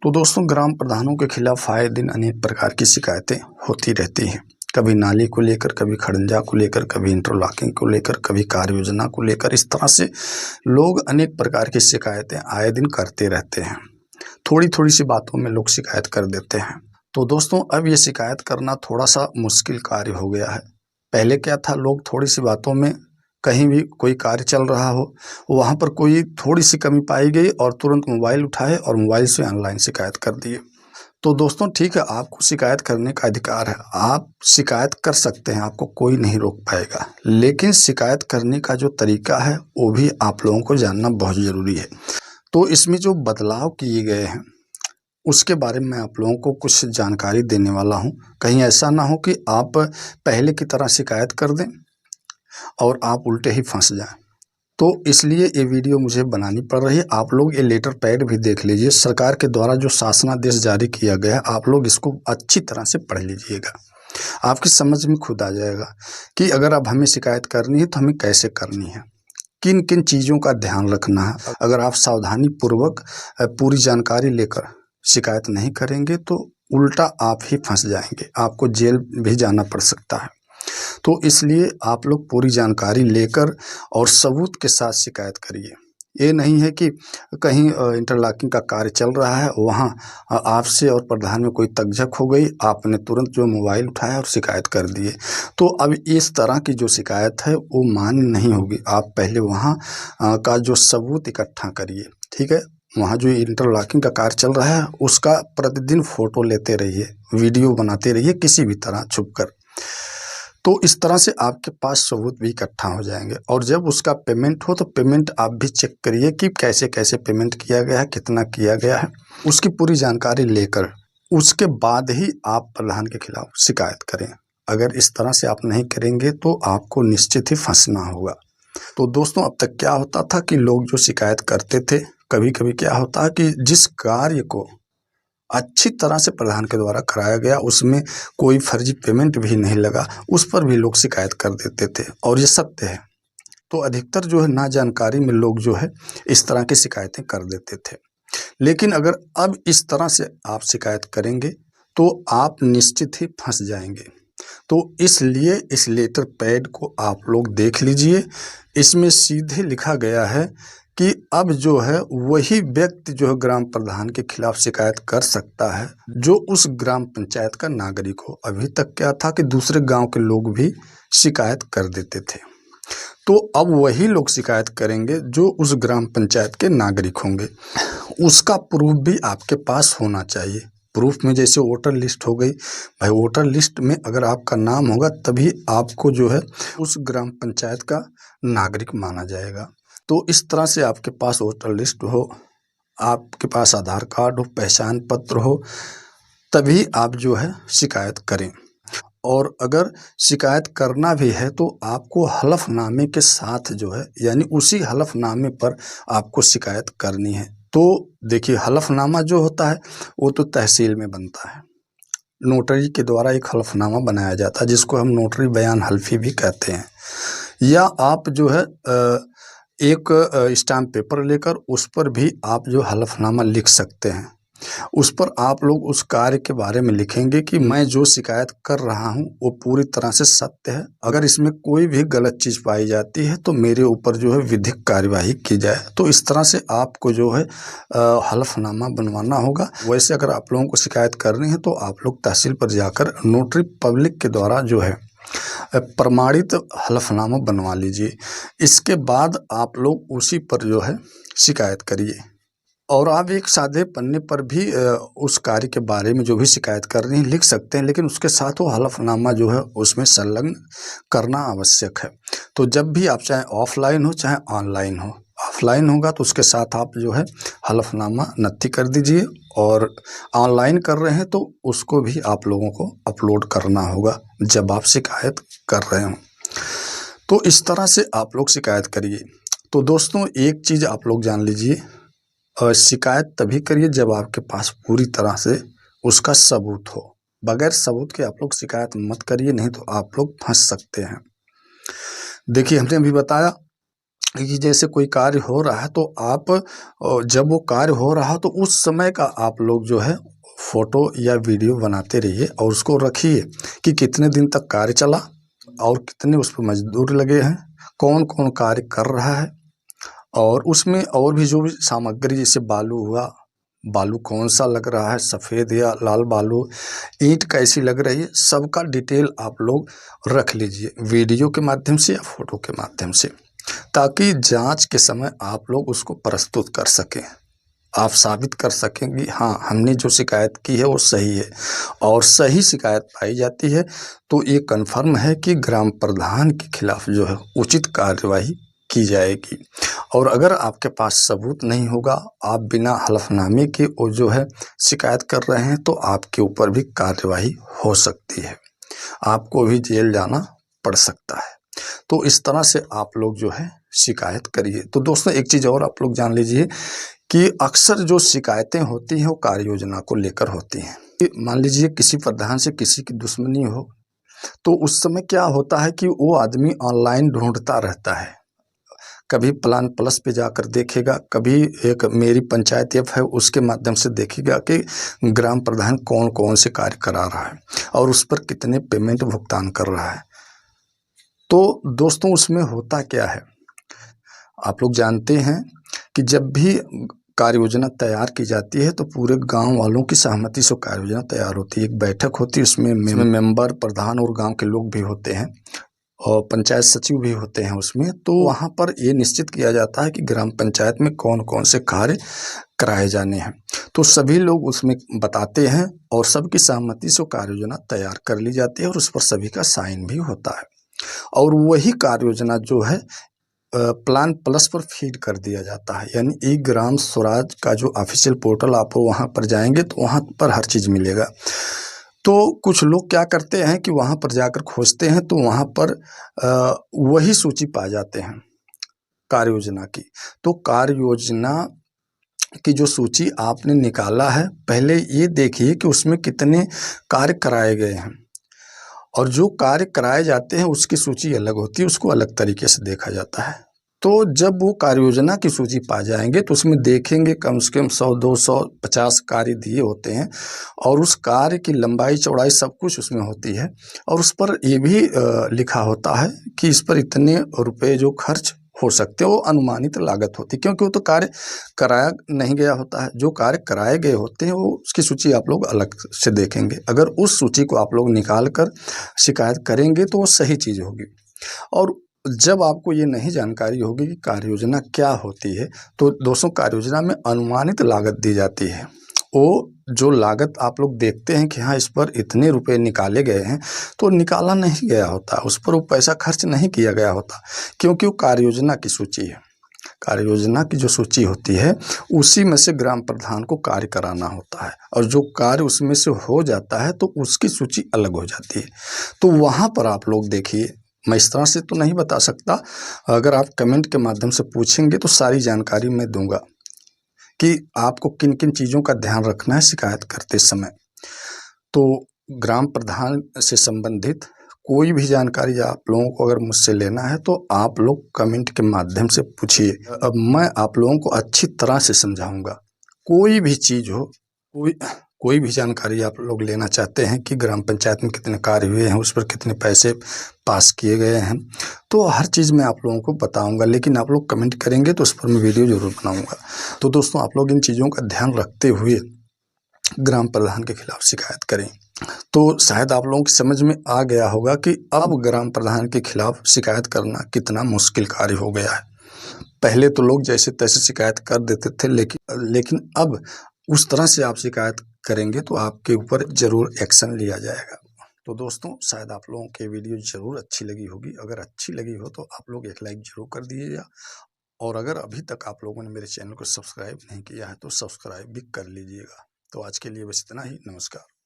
तो दोस्तों, ग्राम प्रधानों के खिलाफ आए दिन अनेक प्रकार की शिकायतें होती रहती हैं। कभी नाली को लेकर, कभी खड़ंजा को लेकर, कभी इंटरलॉकिंग को लेकर, कभी कार्य योजना को लेकर। इस तरह से लोग अनेक प्रकार की शिकायतें आए दिन करते रहते हैं। थोड़ी थोड़ी सी बातों में लोग शिकायत कर देते हैं। तो दोस्तों, अब ये शिकायत करना थोड़ा सा मुश्किल कार्य हो गया है। पहले क्या था, लोग थोड़ी सी बातों में, कहीं भी कोई कार्य चल रहा हो, वहाँ पर कोई थोड़ी सी कमी पाई गई और तुरंत मोबाइल उठाए और मोबाइल से ऑनलाइन शिकायत कर दिए। तो दोस्तों ठीक है, आपको शिकायत करने का अधिकार है, आप शिकायत कर सकते हैं, आपको कोई नहीं रोक पाएगा। लेकिन शिकायत करने का जो तरीका है वो भी आप लोगों को जानना बहुत ज़रूरी है। तो इसमें जो बदलाव किए गए हैं उसके बारे में मैं आप लोगों को कुछ जानकारी देने वाला हूँ। कहीं ऐसा ना हो कि आप पहले की तरह शिकायत कर दें और आप उल्टे ही फंस जाएं। तो इसलिए ये वीडियो मुझे बनानी पड़ रही है। आप लोग ये लेटर पैड भी देख लीजिए, सरकार के द्वारा जो शासनादेश जारी किया गया है, आप लोग इसको अच्छी तरह से पढ़ लीजिएगा। आपकी समझ में खुद आ जाएगा कि अगर अब हमें शिकायत करनी है तो हमें कैसे करनी है, किन किन चीज़ों का ध्यान रखना है। अगर आप सावधानी पूर्वक पूरी जानकारी लेकर शिकायत नहीं करेंगे तो उल्टा आप ही फंस जाएंगे, आपको जेल भी जाना पड़ सकता है। तो इसलिए आप लोग पूरी जानकारी लेकर और सबूत के साथ शिकायत करिए। ये नहीं है कि कहीं इंटरलॉकिंग का कार्य चल रहा है, वहाँ आपसे और प्रधान में कोई तकझक हो गई, आपने तुरंत जो मोबाइल उठाया और शिकायत कर दिए। तो अब इस तरह की जो शिकायत है वो मान्य नहीं होगी। आप पहले वहाँ का जो सबूत इकट्ठा करिए, ठीक है। वहाँ जो इंटरलॉकिंग का कार्य चल रहा है उसका प्रतिदिन फ़ोटो लेते रहिए, वीडियो बनाते रहिए, किसी भी तरह छुप कर। तो इस तरह से आपके पास सबूत भी इकट्ठा हो जाएंगे। और जब उसका पेमेंट हो तो पेमेंट आप भी चेक करिए कि कैसे कैसे पेमेंट किया गया है, कितना किया गया है, उसकी पूरी जानकारी लेकर उसके बाद ही आप प्रधान के खिलाफ शिकायत करें। अगर इस तरह से आप नहीं करेंगे तो आपको निश्चित ही फंसना होगा। तो दोस्तों, अब तक क्या होता था कि लोग जो शिकायत करते थे, कभी कभी क्या होता है कि जिस कार्य को अच्छी तरह से प्रधान के द्वारा कराया गया उसमें कोई फर्जी पेमेंट भी नहीं लगा, उस पर भी लोग शिकायत कर देते थे, और ये सत्य है। तो अधिकतर जो है ना जानकारी में लोग जो है इस तरह की शिकायतें कर देते थे। लेकिन अगर अब इस तरह से आप शिकायत करेंगे तो आप निश्चित ही फंस जाएंगे। तो इसलिए इस लेटर पैड को आप लोग देख लीजिए। इसमें सीधे लिखा गया है कि अब जो है वही व्यक्ति जो है ग्राम प्रधान के खिलाफ शिकायत कर सकता है जो उस ग्राम पंचायत का नागरिक हो। अभी तक क्या था कि दूसरे गांव के लोग भी शिकायत कर देते थे, तो अब वही लोग शिकायत करेंगे जो उस ग्राम पंचायत के नागरिक होंगे। उसका प्रूफ भी आपके पास होना चाहिए। प्रूफ में जैसे वोटर लिस्ट हो गई, भाई वोटर लिस्ट में अगर आपका नाम होगा तभी आपको जो है उस ग्राम पंचायत का नागरिक माना जाएगा। तो इस तरह से आपके पास वोटर लिस्ट हो, आपके पास आधार कार्ड हो, पहचान पत्र हो, तभी आप जो है शिकायत करें। और अगर शिकायत करना भी है तो आपको हलफनामे के साथ जो है, यानी उसी हलफनामे पर आपको शिकायत करनी है। तो देखिए, हलफनामा जो होता है वो तो तहसील में बनता है, नोटरी के द्वारा एक हलफनामा बनाया जाता है जिसको हम नोटरी बयान हल्फी भी कहते हैं। या आप जो है एक स्टाम्प पेपर लेकर उस पर भी आप जो हलफनामा लिख सकते हैं। उस पर आप लोग उस कार्य के बारे में लिखेंगे कि मैं जो शिकायत कर रहा हूं वो पूरी तरह से सत्य है, अगर इसमें कोई भी गलत चीज़ पाई जाती है तो मेरे ऊपर जो है विधिक कार्यवाही की जाए। तो इस तरह से आपको जो है हलफनामा बनवाना होगा। वैसे अगर आप लोगों को शिकायत करनी है तो आप लोग तहसील पर जाकर नोटरी पब्लिक के द्वारा जो है प्रमाणित हलफनामा बनवा लीजिए। इसके बाद आप लोग उसी पर जो है शिकायत करिए। और आप एक सादे पन्ने पर भी उस कार्य के बारे में जो भी शिकायत करनी है लिख सकते हैं, लेकिन उसके साथ वो हलफनामा जो है उसमें संलग्न करना आवश्यक है। तो जब भी आप चाहे ऑफलाइन हो चाहे ऑनलाइन हो, ऑफलाइन होगा तो उसके साथ आप जो है हलफनामा नत्थी कर दीजिए, और ऑनलाइन कर रहे हैं तो उसको भी आप लोगों को अपलोड करना होगा जब आप शिकायत कर रहे हो। तो इस तरह से आप लोग शिकायत करिए। तो दोस्तों, एक चीज़ आप लोग जान लीजिए, शिकायत तभी करिए जब आपके पास पूरी तरह से उसका सबूत हो। बगैर सबूत के आप लोग शिकायत मत करिए, नहीं तो आप लोग फंस सकते हैं। देखिए, हमने अभी बताया कि जैसे कोई कार्य हो रहा है तो आप जब वो कार्य हो रहा तो उस समय का आप लोग जो है फोटो या वीडियो बनाते रहिए और उसको रखिए कि कितने दिन तक कार्य चला और कितने उस पर मजदूर लगे हैं, कौन कौन कार्य कर रहा है, और उसमें और भी जो भी सामग्री जैसे बालू हुआ, बालू कौन सा लग रहा है, सफ़ेद या लाल बालू, ईंट कैसी लग रही है, सबका डिटेल आप लोग रख लीजिए वीडियो के माध्यम से या फोटो के माध्यम से, ताकि जांच के समय आप लोग उसको प्रस्तुत कर सकें, आप साबित कर सकें कि हाँ हमने जो शिकायत की है वो सही है। और सही शिकायत पाई जाती है तो ये कन्फर्म है कि ग्राम प्रधान के खिलाफ जो है उचित कार्यवाही की जाएगी। और अगर आपके पास सबूत नहीं होगा, आप बिना हलफनामे के वो जो है शिकायत कर रहे हैं, तो आपके ऊपर भी कार्यवाही हो सकती है, आपको भी जेल जाना पड़ सकता है। तो इस तरह से आप लोग जो है शिकायत करिए। तो दोस्तों एक चीज़ और आप लोग जान लीजिए कि अक्सर जो शिकायतें होती हैं वो कार्य योजना को लेकर होती हैं। मान लीजिए किसी प्रधान से किसी की दुश्मनी हो, तो उस समय क्या होता है कि वो आदमी ऑनलाइन ढूंढता रहता है, कभी प्लान प्लस पे जाकर देखेगा, कभी एक मेरी पंचायत ऐप है उसके माध्यम से देखेगा कि ग्राम प्रधान कौन कौन से कार्य करा रहा है और उस पर कितने पेमेंट भुगतान कर रहा है। तो दोस्तों उसमें होता क्या है, आप लोग जानते हैं कि जब भी कार्य योजना तैयार की जाती है तो पूरे गांव वालों की सहमति से कार्य योजना तैयार होती है। एक बैठक होती है, उसमें मेंबर, प्रधान और गांव के लोग भी होते हैं और पंचायत सचिव भी होते हैं उसमें। तो वहां पर ये निश्चित किया जाता है कि ग्राम पंचायत में कौन कौन से कार्य कराए जाने हैं। तो सभी लोग उसमें बताते हैं और सबकी सहमति से कार्य योजना तैयार कर ली जाती है और उस पर सभी का साइन भी होता है। और वही कार्य योजना जो है प्लान प्लस पर फीड कर दिया जाता है, यानी ई ग्राम स्वराज का जो ऑफिशियल पोर्टल, आप वहाँ पर जाएंगे तो वहाँ पर हर चीज़ मिलेगा। तो कुछ लोग क्या करते हैं कि वहाँ पर जाकर खोजते हैं तो वहाँ पर वही सूची पा जाते हैं कार्य योजना की। तो कार्य योजना की जो सूची आपने निकाला है, पहले ये देखिए कि उसमें कितने कार्य कराए गए हैं, और जो कार्य कराए जाते हैं उसकी सूची अलग होती है, उसको अलग तरीके से देखा जाता है। तो जब वो कार्य योजना की सूची पा जाएंगे तो उसमें देखेंगे कम से कम 100, 200, 50 कार्य दिए होते हैं और उस कार्य की लंबाई चौड़ाई सब कुछ उसमें होती है। और उस पर ये भी लिखा होता है कि इस पर इतने रुपए जो खर्च हो सकते हैं, वो अनुमानित लागत होती है, क्योंकि वो तो कार्य कराया नहीं गया होता है। जो कार्य कराए गए होते हैं वो उसकी सूची आप लोग अलग से देखेंगे। अगर उस सूची को आप लोग निकाल कर शिकायत करेंगे तो वो सही चीज़ होगी। और जब आपको ये नहीं जानकारी होगी कि कार्य योजना क्या होती है, तो दोस्तों कार्य योजना में अनुमानित लागत दी जाती है। वो जो लागत आप लोग देखते हैं कि हाँ इस पर इतने रुपए निकाले गए हैं, तो निकाला नहीं गया होता, उस पर वो पैसा खर्च नहीं किया गया होता, क्योंकि वो कार्य योजना की सूची है। कार्य योजना की जो सूची होती है उसी में से ग्राम प्रधान को कार्य कराना होता है, और जो कार्य उसमें से हो जाता है तो उसकी सूची अलग हो जाती है। तो वहाँ पर आप लोग देखिए, मैं इस तरह से तो नहीं बता सकता, अगर आप कमेंट के माध्यम से पूछेंगे तो सारी जानकारी मैं दूंगा कि आपको किन किन चीज़ों का ध्यान रखना है शिकायत करते समय। तो ग्राम प्रधान से संबंधित कोई भी जानकारी आप लोगों को अगर मुझसे लेना है तो आप लोग कमेंट के माध्यम से पूछिए। अब मैं आप लोगों को अच्छी तरह से समझाऊंगा। कोई भी चीज़ हो, कोई भी जानकारी आप लोग लेना चाहते हैं कि ग्राम पंचायत में कितने कार्य हुए हैं, उस पर कितने पैसे पास किए गए हैं, तो हर चीज़ मैं आप लोगों को बताऊंगा। लेकिन आप लोग कमेंट करेंगे तो उस पर मैं वीडियो ज़रूर बनाऊंगा। तो दोस्तों आप लोग इन चीज़ों का ध्यान रखते हुए ग्राम प्रधान के खिलाफ शिकायत करें। तो शायद आप लोगों की समझ में आ गया होगा कि अब ग्राम प्रधान के खिलाफ शिकायत करना कितना मुश्किल कार्य हो गया है। पहले तो लोग जैसे तैसे शिकायत कर देते थे, लेकिन अब उस तरह से आप शिकायत करेंगे तो आपके ऊपर ज़रूर एक्शन लिया जाएगा। तो दोस्तों शायद आप लोगों की वीडियो ज़रूर अच्छी लगी होगी। अगर अच्छी लगी हो तो आप लोग एक लाइक ज़रूर कर दीजिएगा, और अगर अभी तक आप लोगों ने मेरे चैनल को सब्सक्राइब नहीं किया है तो सब्सक्राइब भी कर लीजिएगा। तो आज के लिए बस इतना ही। नमस्कार।